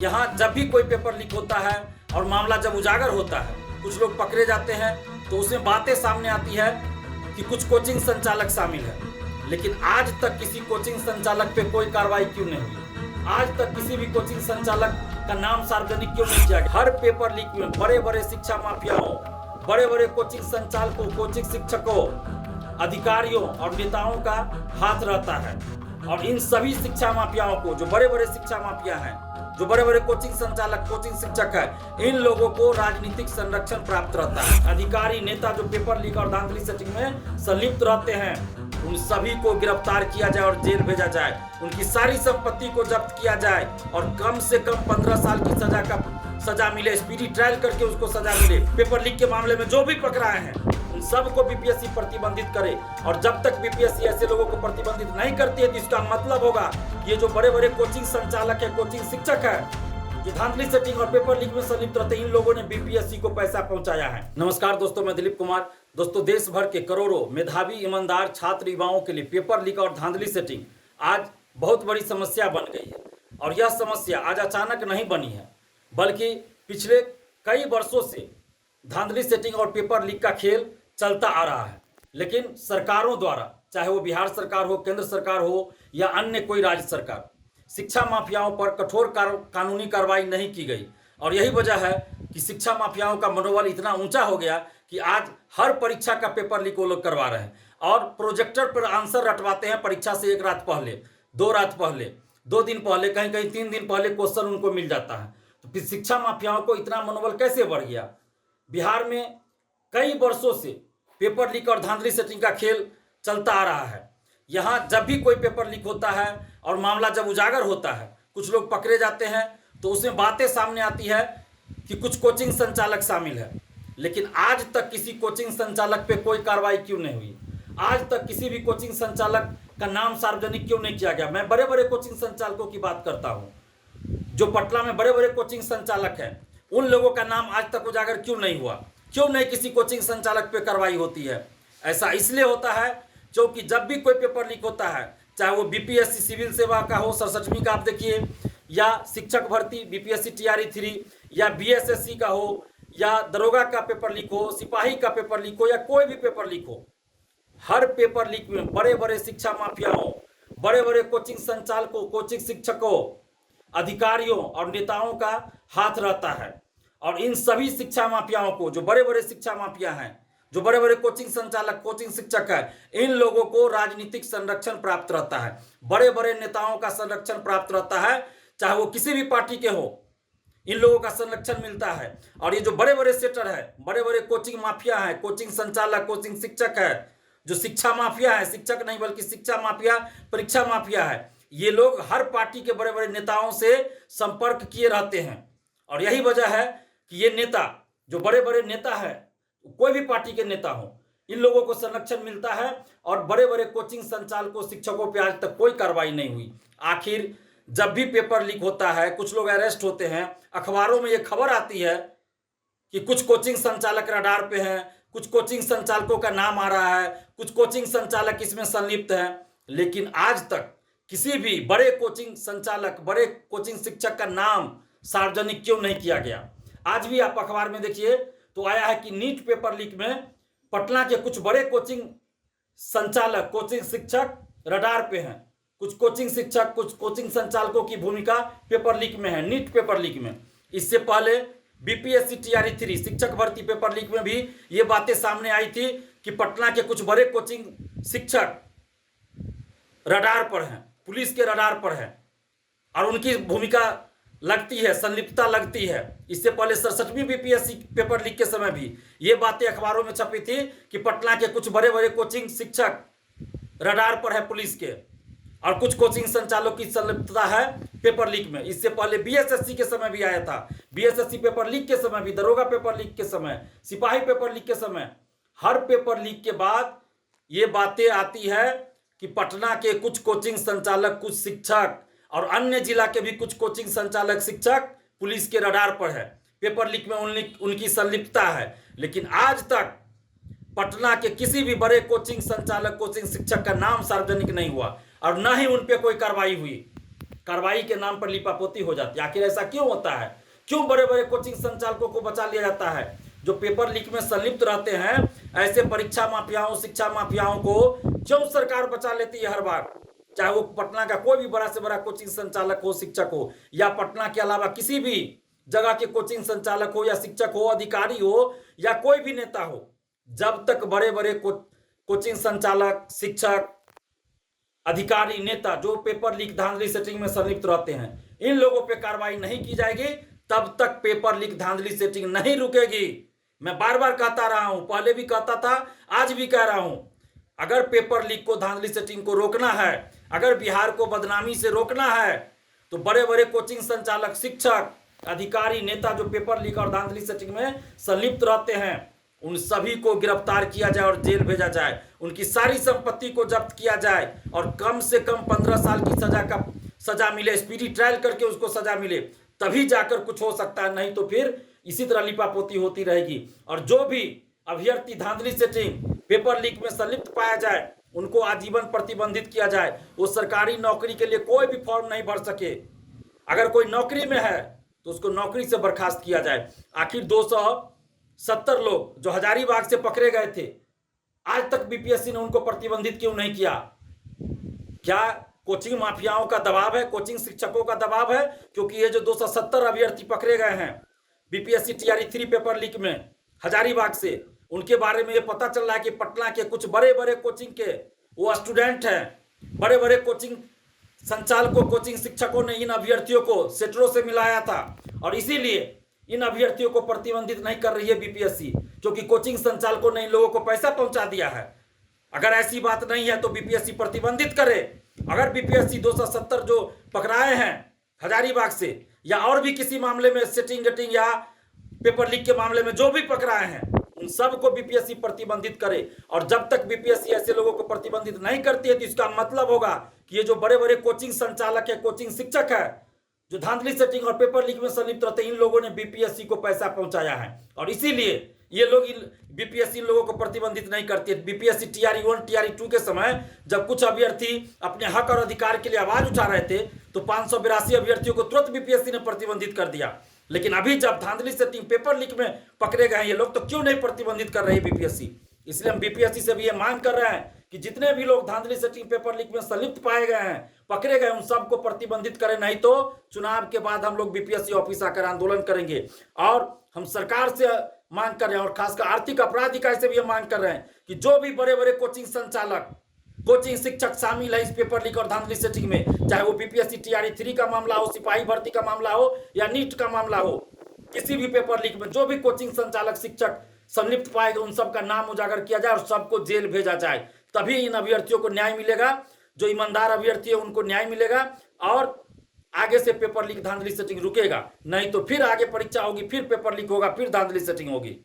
यहाँ जब भी कोई पेपर लीक होता है और मामला जब उजागर होता है, कुछ लोग पकड़े जाते हैं तो उसमें बातें सामने आती है कि कुछ कोचिंग संचालक शामिल है। लेकिन आज तक किसी कोचिंग संचालक पे कोई कार्रवाई क्यों नहीं हुई? आज तक किसी भी कोचिंग संचालक का नाम सार्वजनिक क्यों नहीं किया गया? हर पेपर लीक में बड़े बड़े शिक्षा माफियाओं, बड़े बड़े कोचिंग संचालकों, कोचिंग शिक्षकों, अधिकारियों और नेताओं का हाथ रहता है। और इन सभी शिक्षा माफियाओं को, जो बड़े बड़े शिक्षा माफिया हैं, जो बड़े बड़े कोचिंग संचालक, कोचिंग शिक्षक है, इन लोगों को राजनीतिक संरक्षण प्राप्त रहता है। अधिकारी, नेता जो पेपर लीक और धांधली सेटिंग में संलिप्त रहते हैं, उन सभी को गिरफ्तार किया जाए और जेल भेजा जाए। उनकी सारी संपत्ति को जब्त किया जाए और कम से कम 15 साल की सजा मिले, स्पीडी ट्रायल करके उसको सजा मिले। पेपर लीक के मामले में जो भी पकड़ाए हैं उन सबको बीपीएससी प्रतिबंधित करे। और जब तक बीपीएससी ऐसे लोगों को प्रतिबंधित नहीं करती है तो इसका मतलब होगा ये जो बड़े बड़े कोचिंग संचालक है, कोचिंग शिक्षक है, जो धांधली सेटिंग और पेपर लीक में संलिप्त रहते हैं, इन लोगों ने बीपीएससी को पैसा पहुंचाया है। नमस्कार दोस्तों, मैं दिलीप कुमार। दोस्तों, देश भर के करोड़ों मेधावी ईमानदार छात्र युवाओं के लिए पेपर लीक और धांधली सेटिंग आज बहुत बड़ी समस्या बन गई है। और यह समस्या आज अचानक नहीं बनी है, बल्कि पिछले कई वर्षों से धांधली सेटिंग और पेपर लीक का खेल चलता आ रहा है। लेकिन सरकारों द्वारा, चाहे वो बिहार सरकार हो, केंद्र सरकार हो या अन्य कोई राज्य सरकार, शिक्षा माफियाओं पर कठोर कानूनी कार्रवाई नहीं की गई। और यही वजह है कि शिक्षा माफियाओं का मनोबल इतना ऊंचा हो गया कि आज हर परीक्षा का पेपर लीक वो लोग करवा रहे हैं और प्रोजेक्टर पर आंसर रटवाते हैं। परीक्षा से 1 रात पहले, 2 रात पहले, 2 दिन पहले, कहीं कहीं 3 दिन पहले क्वेश्चन उनको मिल जाता है। तो फिर शिक्षा माफियाओं को इतना मनोबल कैसे बढ़ गया? बिहार में कई वर्षों से पेपर लीक और धांधली सेटिंग का खेल चलता आ रहा है। यहाँ जब भी कोई पेपर लीक होता है और मामला जब उजागर होता है, कुछ लोग पकड़े जाते हैं तो उसमें बातें सामने आती है कि कुछ कोचिंग संचालक शामिल है। लेकिन आज तक किसी कोचिंग संचालक पे कोई कार्रवाई क्यों नहीं हुई? आज तक किसी भी कोचिंग संचालक का नाम सार्वजनिक क्यों नहीं किया गया? मैं बड़े बड़े कोचिंग संचालकों की बात करता हूँ, जो पटना में बड़े बड़े कोचिंग संचालक हैं, उन लोगों का नाम आज तक उजागर क्यों नहीं हुआ? क्यों नहीं किसी कोचिंग संचालक पे कार्रवाई होती है? ऐसा इसलिए होता है क्योंकि जब भी कोई पेपर लीक होता है, चाहे वो बीपीएससी सिविल सेवा का हो, 67वीं का आप देखिए, या शिक्षक भर्ती बीपीएससी टीआरई 3, या बीएसएससी का हो, या दरोगा का पेपर लीक हो, सिपाही का पेपर लीक हो, या कोई भी पेपर लीक हो, हर पेपर लीक में बड़े बड़े शिक्षा माफियाओं, बड़े बड़े कोचिंग संचालकों, कोचिंग शिक्षकों, अधिकारियों और नेताओं का हाथ रहता है। और इन सभी शिक्षा माफियाओं को, जो बड़े बड़े शिक्षा माफिया हैं, जो बड़े बड़े कोचिंग संचालक, कोचिंग शिक्षक है, इन लोगों को राजनीतिक संरक्षण प्राप्त रहता है। बड़े बड़े नेताओं का संरक्षण प्राप्त रहता है, चाहे वो किसी भी पार्टी के हो, इन लोगों का संरक्षण मिलता है। और ये जो बड़े बड़े सेटर है, बड़े बड़े कोचिंग माफिया है, कोचिंग संचालक, कोचिंग शिक्षक है, जो शिक्षा माफिया है, शिक्षक नहीं बल्कि शिक्षा माफिया, परीक्षा माफिया है, ये लोग हर पार्टी के बड़े बड़े नेताओं से संपर्क किए रहते हैं। और यही वजह है कि ये नेता, जो बड़े बड़े नेता है, कोई भी पार्टी के नेता हो, इन लोगों को संरक्षण मिलता है। और बड़े बड़े कोचिंग संचालकों, शिक्षकों पे आज तक कोई कार्रवाई नहीं हुई। आखिर जब भी पेपर लीक होता है, कुछ लोग अरेस्ट होते हैं, अखबारों में ये खबर आती है कि कुछ कोचिंग संचालक रडार पे हैं, कुछ कोचिंग संचालकों का नाम आ रहा है, कुछ कोचिंग संचालक इसमें संलिप्त हैं। लेकिन आज तक किसी भी बड़े कोचिंग संचालक, बड़े कोचिंग शिक्षक का नाम सार्वजनिक क्यों नहीं किया गया? आज भी आप अखबार में देखिए तो आया है कि नीट पेपर लीक में पटना के कुछ बड़े कोचिंग संचालक, कोचिंग शिक्षक रडार पे हैं। कुछ कोचिंग शिक्षक, कुछ कोचिंग संचालकों की भूमिका पेपर लीक में है, नीट पेपर लीक में। इससे पहले बीपीएससी टीआरई 3 शिक्षक भर्ती पेपर लीक में भी ये बातें सामने आई थी कि पटना के कुछ बड़े कोचिंग शिक्षक रडार पर हैं, पुलिस के रडार पर हैं और उनकी भूमिका लगती है, संलिप्तता लगती है। इससे पहले 67वीं बीपीएससी पेपर लीक के समय भी ये बातें अखबारों में छपी थी कि पटना के कुछ बड़े बड़े कोचिंग शिक्षक रडार पर है पुलिस के, और कुछ कोचिंग संचालकों की संलिप्तता है पेपर लीक में। इससे पहले बीएसएससी के समय भी आया था, बीएसएससी पेपर लीक के समय भी, दरोगा पेपर लीक के समय, सिपाही पेपर लीक के समय, हर पेपर लीक के बाद ये बातें आती है कि पटना के कुछ कोचिंग संचालक, कुछ शिक्षक और अन्य जिला के भी कुछ कोचिंग संचालक, शिक्षक पुलिस के रडार पर है, पेपर लीक में उनकी संलिप्तता है। लेकिन आज तक पटना के किसी भी बड़े कोचिंग संचालक, कोचिंग शिक्षक का नाम सार्वजनिक नहीं हुआ और न ही उन पे कोई कार्रवाई हुई। कार्रवाई के नाम पर लिपापोती हो जाती है। आखिर ऐसा क्यों होता है? क्यों बड़े बड़े कोचिंग संचालकों को बचा लिया जाता है? जो पेपर लीक में संलिप्त रहते हैं, ऐसे परीक्षा माफियाओं, शिक्षा माफियाओं को क्यों सरकार बचा लेती है हर बार? चाहे वो पटना का कोई भी बड़ा से बड़ा कोचिंग संचालक हो, शिक्षक हो, या पटना के अलावा किसी भी जगह के कोचिंग संचालक हो या शिक्षक हो, अधिकारी हो या कोई भी नेता हो, जब तक बड़े बड़े कोचिंग संचालक, शिक्षक, अधिकारी, नेता जो पेपर लीक, धांधली, सेटिंग में संलिप्त रहते हैं, इन लोगों पे कार्रवाई नहीं की जाएगी, तब तक पेपर लीक, धांधली, सेटिंग नहीं रुकेगी। मैं बार बार कहता रहा हूं, पहले भी कहता था, आज भी कह रहा हूं, अगर पेपर लीक को, धांधली, सेटिंग को रोकना है, अगर बिहार को बदनामी से रोकना है, तो बड़े बड़े कोचिंग संचालक, शिक्षक, अधिकारी, नेता जो पेपर लीक और धांधली, सेटिंग में संलिप्त रहते हैं, उन सभी को गिरफ्तार किया जाए और जेल भेजा जाए, उनकी सारी संपत्ति को जब्त किया जाए और कम से कम 15 साल की सजा मिले, स्पीडी ट्रायल करके उसको सजा मिले, तभी जाकर कुछ हो सकता है। नहीं तो फिर इसी तरह लिपापोती होती रहेगी। और जो भी अभ्यर्थी धांधली, सेटिंग, पेपर लीक में संलिप्त पाया जाए, उनको आजीवन प्रतिबंधित किया जाए। वो सरकारी नौकरी के लिए कोई भी फॉर्म नहीं भर सके। अगर कोई नौकरी में है तो उसको नौकरी से बर्खास्त किया जाए। आखिर 270 लोग जो हजारीबाग से पकड़े गए थे, आज तक बीपीएससी ने उनको प्रतिबंधित क्यों नहीं किया? क्या कोचिंग माफियाओं का दबाव है? कोचिंग शिक्षकों का दबाव है? क्योंकि ये जो 270 अभ्यर्थी पकड़े गए हैं बीपीएससी टीआरई 3 पेपर लीक में हजारीबाग से, उनके बारे में ये पता चल रहा है कि पटना के कुछ बड़े बड़े कोचिंग के वो स्टूडेंट हैं, बड़े बड़े कोचिंग संचालकों, कोचिंग शिक्षकों ने इन अभ्यर्थियों को सेटरों से मिलाया था, और इसीलिए इन अभ्यर्थियों को प्रतिबंधित नहीं कर रही है बीपीएससी, क्योंकि कोचिंग संचालकों ने इन लोगों को पैसा पहुंचा दिया है। अगर ऐसी बात नहीं है तो बीपीएससी प्रतिबंधित करे। अगर बीपीएससी 270 जो पकड़ाए हैं हजारीबाग से, या और भी किसी मामले में सेटिंग गेटिंग या पेपर लीक के मामले में जो भी पकड़ाए हैं, उन सब को बीपीएससी प्रतिबंधित करे। और जब तक बीपीएससी ऐसे लोगों को प्रतिबंधित नहीं करती है, तो इसका मतलब होगा कि ये जो बड़े बड़े कोचिंग संचालक है, कोचिंग शिक्षक है, जो धांधली, सेटिंग और पेपर लीक में संलिप्त रहते हैं, इन लोगों ने बीपीएससी को पैसा पहुंचाया है, और इसीलिए ये लोग बीपीएससी लोगों को प्रतिबंधित नहीं करती है। बीपीएससी टीआरई 1, टीआरई 2 के समय जब कुछ अभ्यर्थी अपने हक और अधिकार के लिए आवाज उठा रहे थे, तो 582 अभ्यर्थियों को तुरंत बीपीएससी ने प्रतिबंधित कर दिया। लेकिन अभी जब धांधली, सेटिंग, पेपर लीक में पकड़े गए ये लोग, तो क्यों नहीं प्रतिबंधित कर रही है बीपीएससी? इसलिए हम बीपीएससी से भी ये मांग कर रहे हैं कि जितने भी लोग धांधली, सेटिंग, पेपर लीक में संलिप्त पाए गए हैं, पकड़े गए, उन सबको प्रतिबंधित करें। नहीं तो चुनाव के बाद हम लोग बीपीएससी ऑफिस आकर आंदोलन करेंगे। और हम सरकार से मांग कर रहे हैं, और खासकर आर्थिक अपराध इकाई से भी हम मांग कर रहे हैं कि जो भी बड़े बड़े कोचिंग संचालक, कोचिंग शिक्षक शामिल है इस पेपर लीक और धांधली, सेटिंग में, चाहे वो बीपीएससी टीआरई 3 का मामला हो, सिपाही भर्ती का मामला हो या नीट का मामला हो, किसी भी पेपर लीक में जो भी कोचिंग संचालक, शिक्षक संलिप्त पाएगा, उन सबका नाम उजागर किया जाए और सबको जेल भेजा जाए। तभी इन अभ्यर्थियों को न्याय मिलेगा। जो ईमानदार अभ्यर्थी है उनको न्याय मिलेगा, और आगे से पेपर लीक, धांधली, सेटिंग रुकेगा। नहीं तो फिर आगे परीक्षा होगी, फिर पेपर लीक होगा, फिर धांधली, सेटिंग होगी।